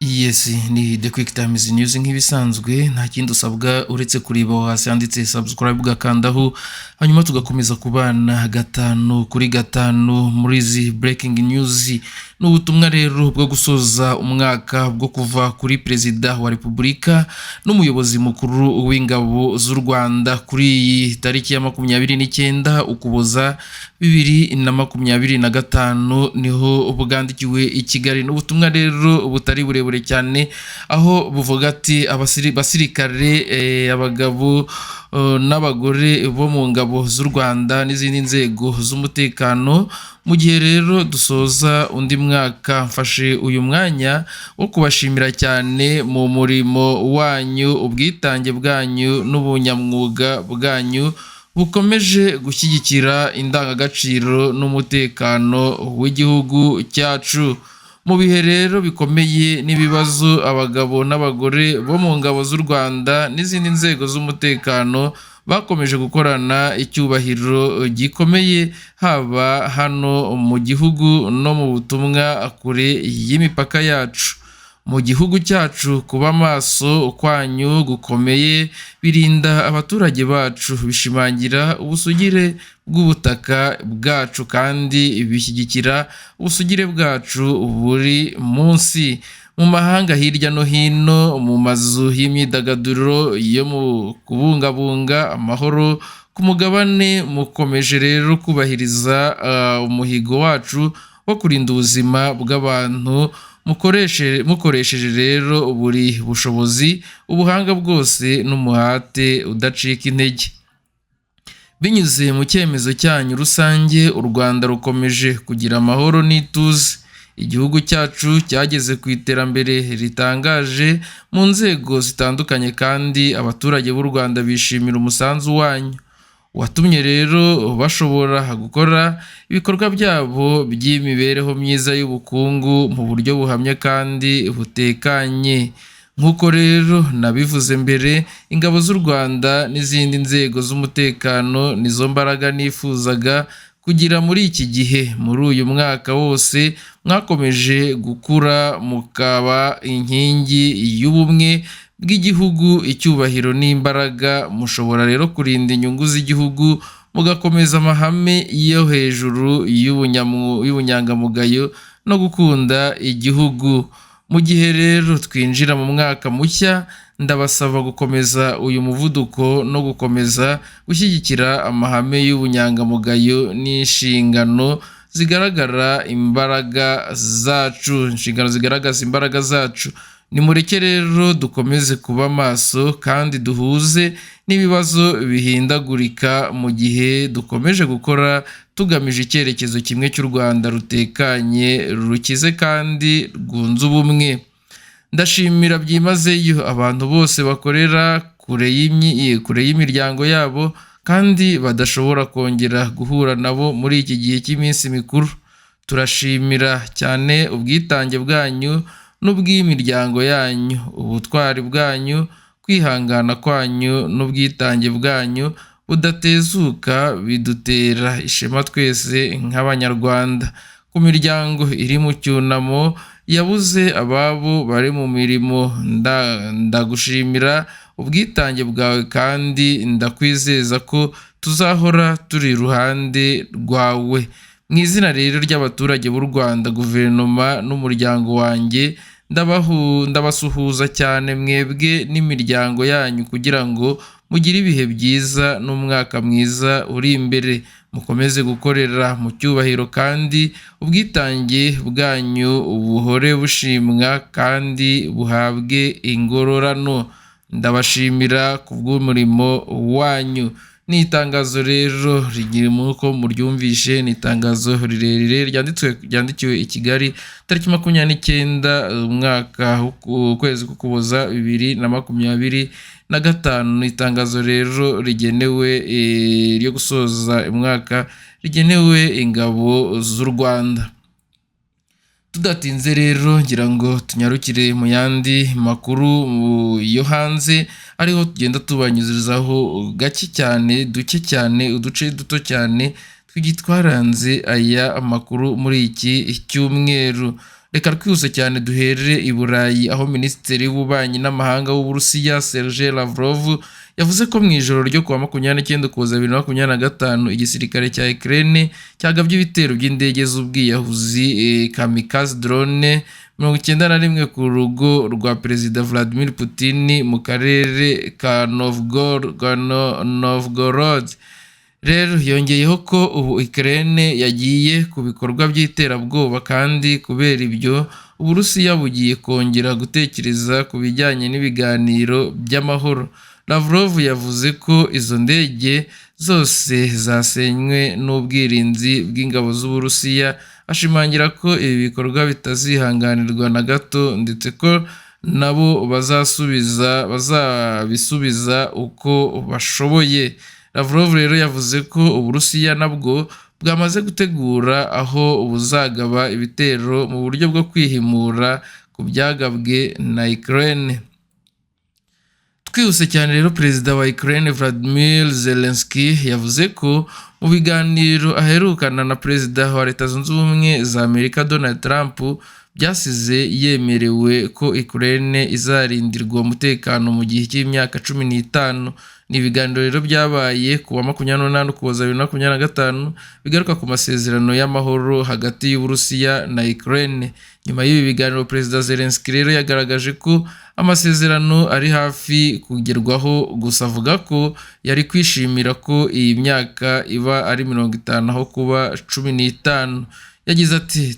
Yes, ni The Quick Times News nk'ibisanzwe nta kindi usabwa uretse kureba hasi handitse subscribe ugakandaho hanyuma tugakomeza kubana gatanu kuri gatanu muri izi breaking news. N'ubutumwa rero bwo gusoza umwaka bwo kuva kuri Perezida wa Repubulika n'umuyobozi mukuru w'ingabo z'u Rwanda kuri iyi tariki ya 29 Ukuboza 2025 niho bwandikiwe i Kigali. N'ubutumwa rero butari burebure cyane aho buvuga ati abasirikare abagabo n'abagore bo mu ngabo z'u Rwanda n'izindi nzego z'umutekano, mu gihe rero dusoza undi mwaka mfashe uyu mwanya wo kubashimira cyane mu murimo wanyu, ubwitange bwanyu n'ubunyamwuga bwanyu bukomeje gushyigikira indangagaciro n'umutekano w'igihugu cyacu. Mu bihe rero bikomeye n'ibibazo abagabo n'abagore bo mu ngabo z'u Rwanda n'izindi nzego z'umutekano bakomeje gukorana icyubahiro gikomeye, haba hano mu gihugu no mu butumwa kure y'imipaka yacu. Mu gihugu cyacu kuba maso kwanyu gukomeye birinda abaturage bacu, bishimangira ubusugire bw'ubutaka bwacu kandi bishyigikira ubusugire bwacu buri munsi. Mu mahanga hirya no hino mu mazu y'imyidagaduro yo mu kubungabunga amahoro ku mugabane mukomeje rero kubahiriza umuhigo wacu wo kurinda ubuzima bw'abantu mukoresheje rero buri bushobozi, ubuhanga bwose n'umuhate udacika intege. Binyuze mu cyemezo cyanyu rusange, u Rwanda rukomeje kugira amahoro n'ituze. Igihugu cyacu cyageze ku iterambere ritangaje mu nzego zitandukanye kandi abaturage b'u Rwanda bishimira umusanzu wanyu watumye rero bashobora gukora ibikorwa byabo by'imibereho myiza y'ubukungu mu buryo buhamye kandi butekanye. Nk'uko rero nabivuze mbere, ingabo z'u Rwanda n'izindi nzego z'umutekano nizo mbaraga nifuzaga kugira muri iki gihe. Muri uyu mwaka wose mwakomeje gukura mukaba inkingi y'ubumwe bw'igihugu, icyubahiro n'imbaraga. Mushobora rero kurinda inyungu z'igihugu, mugakomeza amahame yo hejuru y'ubunyangamugayo no gukunda igihugu. Mu gihe rero twinjira mu mwaka mushya, ndabasaba gukomeza uyu muvuduko no gukomeza gushyigikira amahame y'ubunyangamugayo n'inshingano zigaragaza imbaraga zacu. Nimureke rero dukomeze kuba maso kandi duhuze n'ibibazo bihindagurika mu gihe dukomeje gukora tugamije icyerekezo kimwe cy'u Rwanda rutekanye, rukize kandi rwunze ubumwe. Ndashimira byimazeyo abantu bose bakorera kure y'imiryango yabo kandi badashobora kongera guhura nabo muri iki gihe cy'iminsi mikuru. Turashimira cyane ubwitange bwanyu n'ubw'imiryango yanyu, ubutwari bwanyu, kwihangana kwanyu n'ubwitange bwanyu budatezuka bidutera ishema twese nk'Abanyarwanda. Ku miryango iri mu cyunamo yabuze ababo bari mu mirimo, ndagushimira ubwitange bwawe kandi ndakwizeza ko tuzahora turi iruhande rwawe. Mu izina rero ry'abaturage b'u Rwanda, guverinoma n'umuryango wanjye ndabasuhuza cyane mwebwe n'imiryango yanyu kugira ngo mugire ibihe byiza n'umwaka mwiza uri imbere. Mukomeze gukorera mu cyubahiro kandi ubwitange bwanyu buhore bushimwa kandi buhabwe ingororano. Ndabashimira ku bw'umurimo wanyu. Ni itangazo rero rigira nk'uko muryumvishe, ni itangazo rirerire ryandikiwe i Kigali tariki 29 ukwezi k'Ukuboza 2025. Ni itangazo rero rigenewe ryo gusoza umwaka, rigenewe ingabo z'u Rwanda. Tudatinze rero ngira ngo tunyarukire mu yandi makuru yo hanze, ariho tugenda tubanyuzirizaho gake cyane, duke cyane, uduce duto cyane twigitwaranze aya makuru muri iki cyumweru. Reka twihuse cyane duhere i Burayi aho Minisitiri w'Ububanyi n'Amahanga w'Uburusiya Sergei Lavrov yavuze ko mu ijoro ryo kuwa 29 Ukuboza 2025 igisirikare cya Ukraine cyagabye ibitero by'indege z'ubwiyahuzi kamikaze drone 91 ku rugo rwa Perezida Vladimir Putin mu karere ka Novgorod. Rero yongeyeho ko ubu Ukraine yagiye ku bikorwa by'iterabwoba kandi kubera ibyo Uburusiya bugiye kongera gutekereza ku bijyanye n'ibiganiro by'amahoro. Lavrov yavuze ko izo ndege zose zasenywe n'ubwirinzi bw'ingabo z'Uburusiya, ashimangira ko ibi bikorwa bitazihanganirwa na gato ndetse ko nabo bazabisubiza uko bashoboye. Lavrov rero yavuze ko Uburusiya nabwo bwamaze gutegura aho buzagaba ibitero mu buryo bwo kwihimura ku byagabwe na Ukraine. Twihuse cyane rero Perezida wa Ukraine Volodymyr Zelensky yavuze ko mu biganiro aherukana na Perezida wa Leta Zunze Ubumwe za Amerika Donald Trump byasize yemerewe ko Ukraine izarindirwa umutekano mu gihe cy'imyaka 15. Ni ibiganiro rero byabaye kuwa 28 Ukuboza 2025 bigaruka ku masezerano y'amahoro hagati y'Uburusiya na Ukraine. Nyuma y'ibi biganiro Perezida Zelensky rero yagaragaje ko amasezerano ari hafi kugerwaho, gusa avuga ko yari kwishimira ko iyi myaka iba ari 50 aho kuba 15. Yagize ati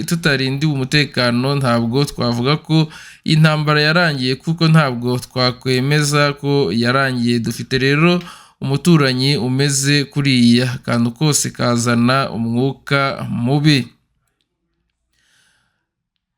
tutarindiwe umutekano ntabwo twavuga ko intambara yarangiye, kuko ntabwo twakwemeza ko yarangiye. Dufite rero umuturanyi umeze kuriya, akantu kose kazana umwuka mubi.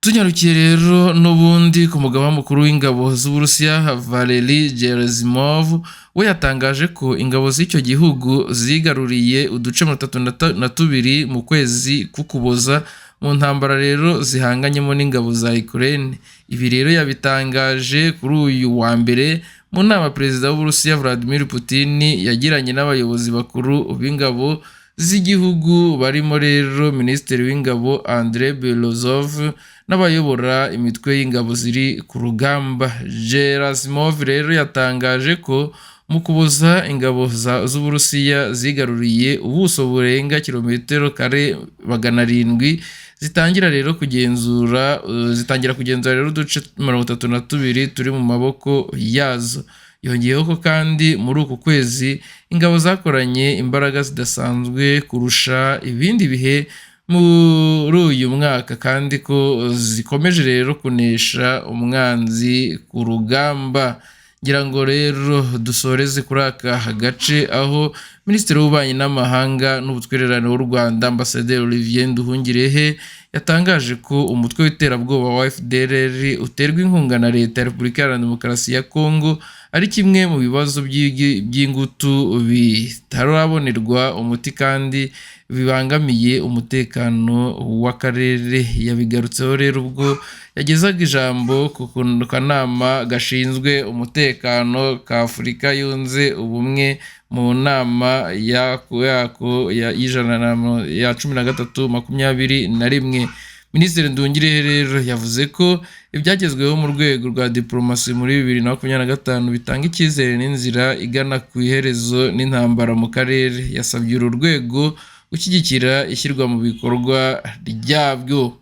Tunyarukiye rero n'ubundi ku mugaba mukuru w'ingabo z'Uburusiya Valery Gerasimov, we yatangaje ko ingabo z'icyo gihugu zigaruriye uduce 32 mu kwezi k'Ukuboza mu ntambara rero zihanganyemo n'ingabo za Ukraine. Ibi rero yabitangaje kuri uyu wa mbere mu nama Perezida w'Uburusiya Vladimir Putin yagiranye n'abayobozi bakuru b'ingabo z'igihugu barimo rero Minisitiri w'Ingabo Andrei Belozov n'abayobora imitwe y'ingabo ziri ku rugamba. Gerasimov rero yatangaje ko mu Kuboza ingabo z'Uburusiya zigaruriye ubuso burenga kilometero kare 700, zitangira kugenzura rero uduce 32 turi mu maboko yazo. Yongeyeho ko kandi muri uku kwezi ingabo zakoranye imbaraga zidasanzwe kurusha ibindi bihe muri uyu mwaka, kandi ko zikomeje rero kunesha umwanzi ku rugamba. Ngira ngo rero dusoreze kuri aka gace aho Minisitiri w'Ububanyi n'Amahanga n'Ubutwererane w'u Rwanda Ambasaderi Olivier Nduhungirehe yatangaje ko umutwe w'iterabwoba wa FDLR uterwa inkunga na Leta ya Repubulika Iharanira Demokarasi ya Kongo ari kimwe mu bibazo by'ingutu bitarabonerwa umuti kandi bibangamiye umutekano w'akarere. Yabigarutseho rero ubwo yagezaga ijambo ku kanama gashinzwe umutekano ka Afurika yunze ubumwe mu nama ya 1321. Minisitiri Nduhungirehe rero yavuze ko ibyagezweho mu rwego rwa diplomasi muri 2025 bitanga icyizere n'inzira igana ku iherezo n'intambara mu karere. Yasabye uru rwego gushyigikira ishyirwa mu bikorwa ryabyo.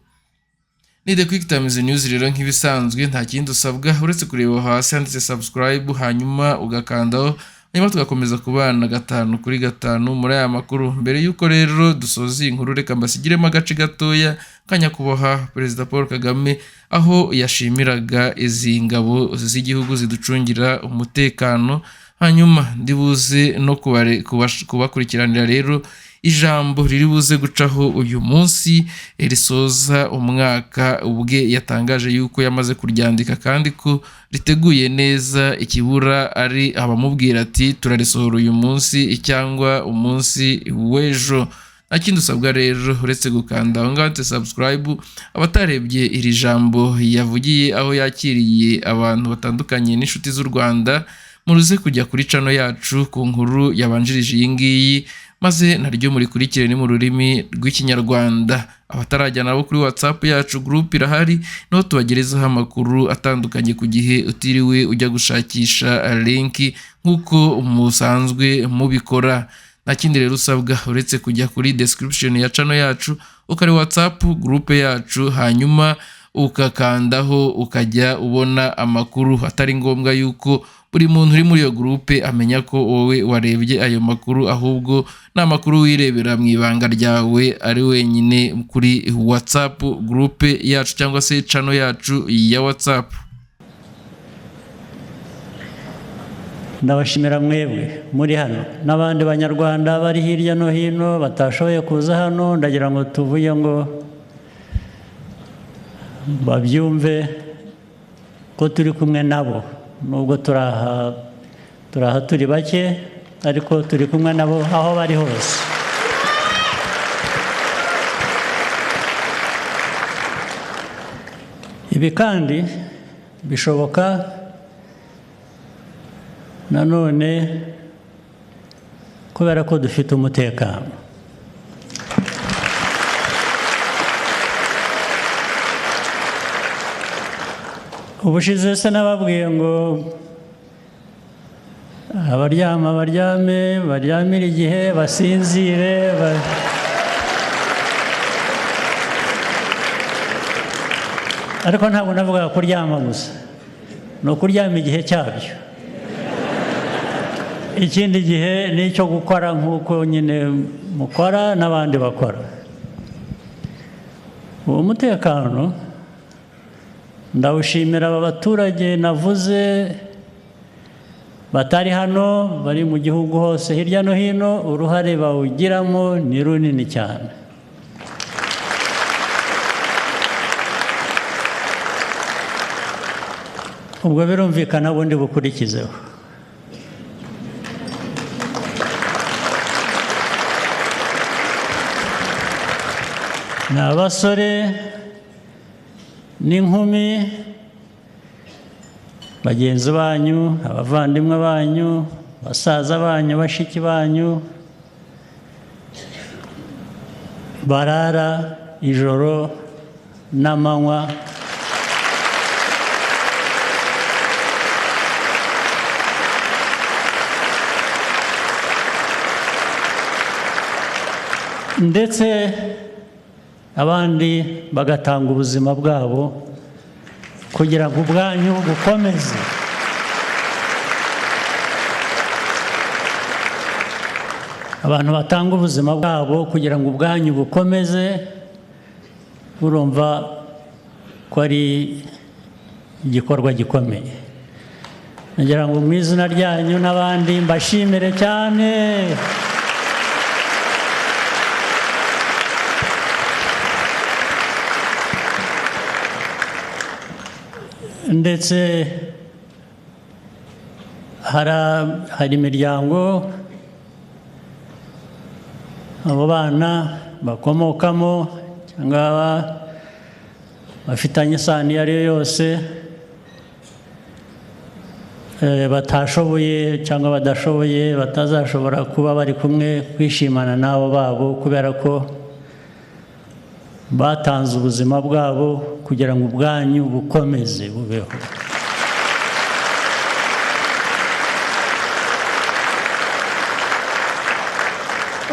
Ni The Quick Times News rero nk'ibisanzwe nta kindi usabwa uretse kureba hasi handitse subscribe hanyuma ugakandaho, hanyuma tugakomeza kubana 5 kuri 5 muri aya makuru. Mbere yuko rero dusoza iyi nkuru, reka mbasigiremo agace gatoya kanyakubahwa Perezida Paul Kagame aho yashimiraga izi ngabo z'igihugu ziducungira umutekano, hanyuma ndibuze no kubakurikiranira rero ijambo riri buze gucaho uyu munsi risoza umwaka. Ubwe yatangaje yuko yamaze kuryandika kandi ko riteguye neza, ikibura ari abamubwira ati turarisohora uyu munsi cyangwa umunsi w'ejo. Nta kindi usabwa rero uretse gukanda aho ngaho subscribe. Abatarebye iri jambo yavugiye aho yakiriye abantu batandukanye n'inshuti z'u Rwanda, muruze kujya kuri channel yacu ku nkuru yabanjirije iyi ngiyi maze naryo murikurikire ni mu rurimi rw'ikinyarwanda. Abatarajyana nabo kuri WhatsApp yacu group irahari, niho tubagerezaho amakuru atandukanye ku gihe utiriwe ujya gushakisha linki nk'uko musanzwe mubikora. Nta kindi rero usabwa uretse kujya kuri description ya channel yacu ukari WhatsApp group yacu, hanyuma ukakandaho ukajya ubona amakuru. Atari ngombwa yuko buri muntu uri muri iyo groupe amenya ko wowe warebye ayo makuru, ahubwo ni amakuru wirebera mu ibanga ryawe ari wenyine kuri WhatsApp groupe yacu cyangwa se channel yacu ya WhatsApp. Ndabashimira mwebwe muri hano n'abandi banyarwanda bari hirya no hino batashoboye kuza hano, ndagira ngo tuvuye ngo babyumve ko turi kumwe nabo, nubwo turaha turi bake ariko turi kumwe nabo aho bari hose. Ibi kandi bishoboka nanone kubera ko dufite umutekano. Ubushize se nababwiye ngo abaryama baryame, baryamire igihe, basinzire. Ariko ntabwo navuga kuryama gusa, ni ukuryama igihe cyabyo. Ikindi gihe ni icyo gukora nk'uko nyine mukora n'abandi bakora. Uwo mutekano ndawushimira aba baturage navuze batari hano, bari mu gihugu hose hirya no hino, uruhare bawugiramo ni runini cyane. Ubwo birumvikana bundi bukurikizeho. Ni abasore n'inkumi, bagenzi banyu, abavandimwe banyu, basaza banyu, bashiki banyu, barara ijoro n'amanywa ndetse abandi bagatanga ubuzima bwabo kugira ngo ubwanyu bukomeze. Abantu batanga ubuzima bwabo kugira ngo ubwanyu bukomeze, urumva ko ari igikorwa gikomeye. Nagira ngo mu izina ryanyu n'abandi mbashimire cyane. Ndetse hari imiryango abo bana bakomokamo cyangwa bafitanye isano iyo ari yo yose batashoboye cyangwa badashoboye, batazashobora kuba bari kumwe kwishimana n'abo babo kubera ko batanze ubuzima bwabo kugira ngo ubwanyu bukomeze bubeho.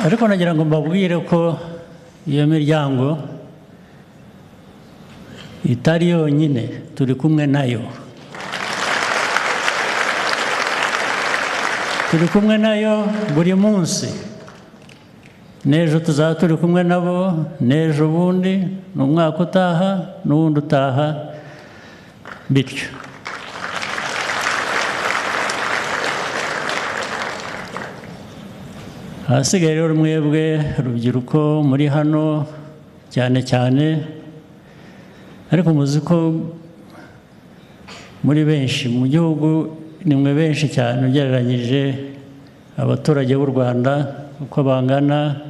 Ariko nagira ngo mbabwire ko iyo miryango itari yonyine, turi kumwe nayo. Turi kumwe nayo buri munsi. N'ejo tuzaba turi kumwe nabo, n'ejo bundi, n'umwaka utaha, n'uwundi utaha, bityo. Ahasigaye rero mwebwe urubyiruko muri hano cyane cyane, ariko muzi ko muri benshi mu gihugu, ni mwe benshi cyane ugereranyije abaturage b'u Rwanda uko bangana.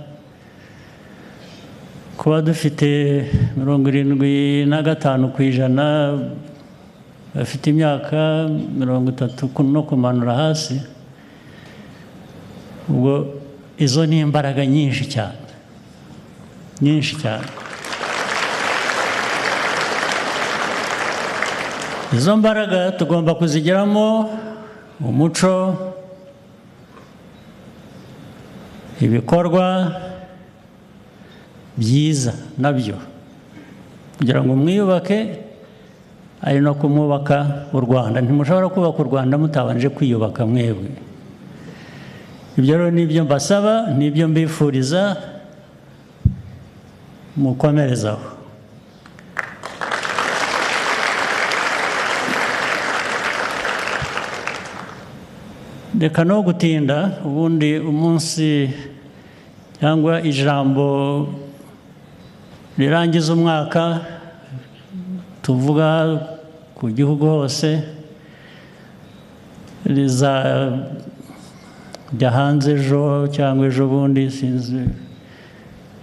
Kuba dufite 75% bafite imyaka 30 no kumanura hasi, ubwo izo ni imbaraga nyinshi cyane, nyinshi cyane. Izo mbaraga tugomba kuzigiramo umuco, ibikorwa byiza nabyo, kugira ngo mwiyubake, ari no kumwubaka u Rwanda. Ntimushobora kubaka u Rwanda mutabanje kwiyubaka mwebwe. Ibyo rero nibyo mbasaba, nibyo mbifuriza, mukomerezaho. Reka no gutinda, ubundi umunsi cyangwa ijambo rirangiza umwaka tuvuga ku gihugu hose rizajya hanze ejo cyangwa ejo bundi, sinzi,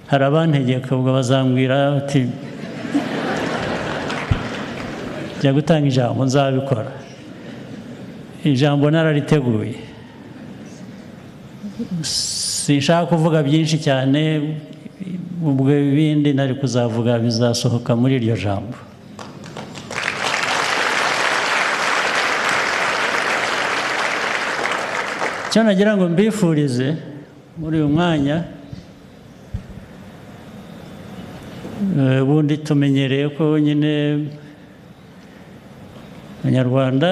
hari abantegeka ubwo bazambwira bati jya gutanga ijambo, nzabikora. Ijambo narariteguye, sinshaka kuvuga byinshi cyane, ubwo ibindi nari kuzavuga bizasohoka muri iryo jambo. Icyo nagira ngo mbifurize muri uyu mwanya, ubundi tumenyereye ko nyine Abanyarwanda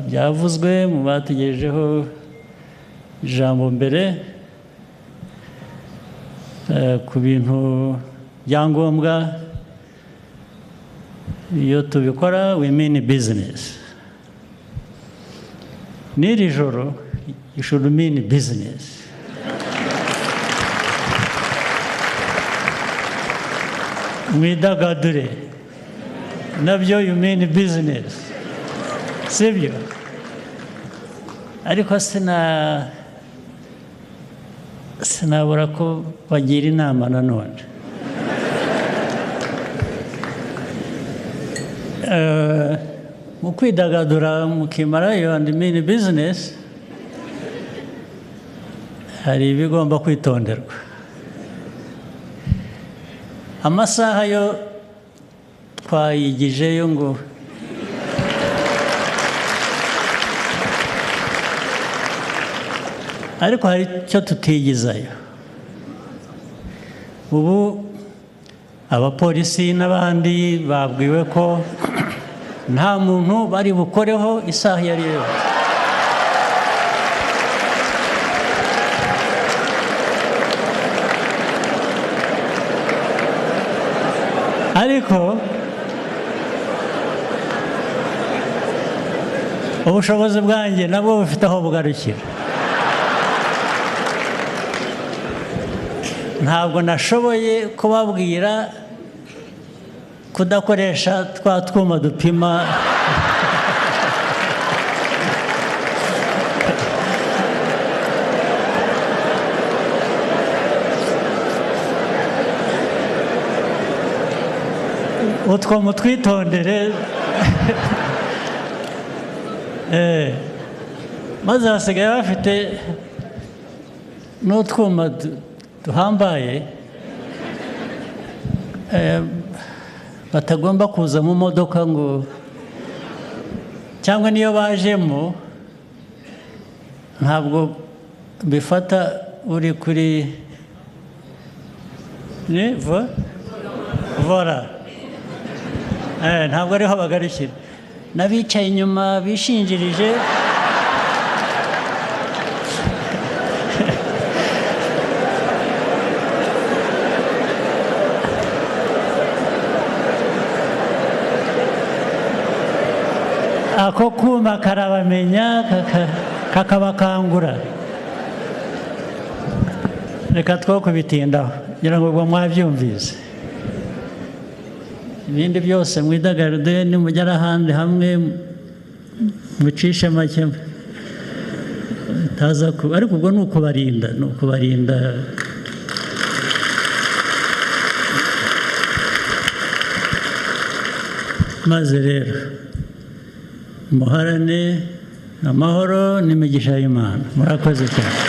byavuzwe mu batugejejeho ijambo mbere ku bintu byangombwa. Iyo tubikora we mean business. N'iri joro you should mean business. Mwidagadure nabyo you mean business, sibyo? Ariko sinabura ko bagira inama nanone. Mu kwidagadura mukimarayo and mean business, hari ibigomba kwitonderwa. Amasaha yo twayigijeyo ngo ariko hari icyo tutigizayo. Ubu abapolisi n'abandi babwiwe ko nta muntu bari bukoreho isaha iyo ari yo yose. Ariko ubushobozi bwanjye nabwo bufite aho bugarukira. Ntabwo nashoboye kubabwira kudakoresha twa twuma dupima utwo mutwitondere. Maze hasigaye bafite n'utwuma duhambaye batagomba kuza mu modoka ngo, cyangwa niyo bajemo ntabwo bifata uri kuri vora, ntabwo ariho bagarukira. N'abicaye inyuma bishinjirije ako kuma karabamenya kakabakangura. Reka two kubitindaho, ngira ngo ubwo mwabyumvise. Ibindi byose mwidagadure, nimugera ahandi hamwe mucishe make taza ku, ariko ubwo ni ukubarinda, maze rero muharane amahoro n'imigisha y'Imana. Murakoze cyane.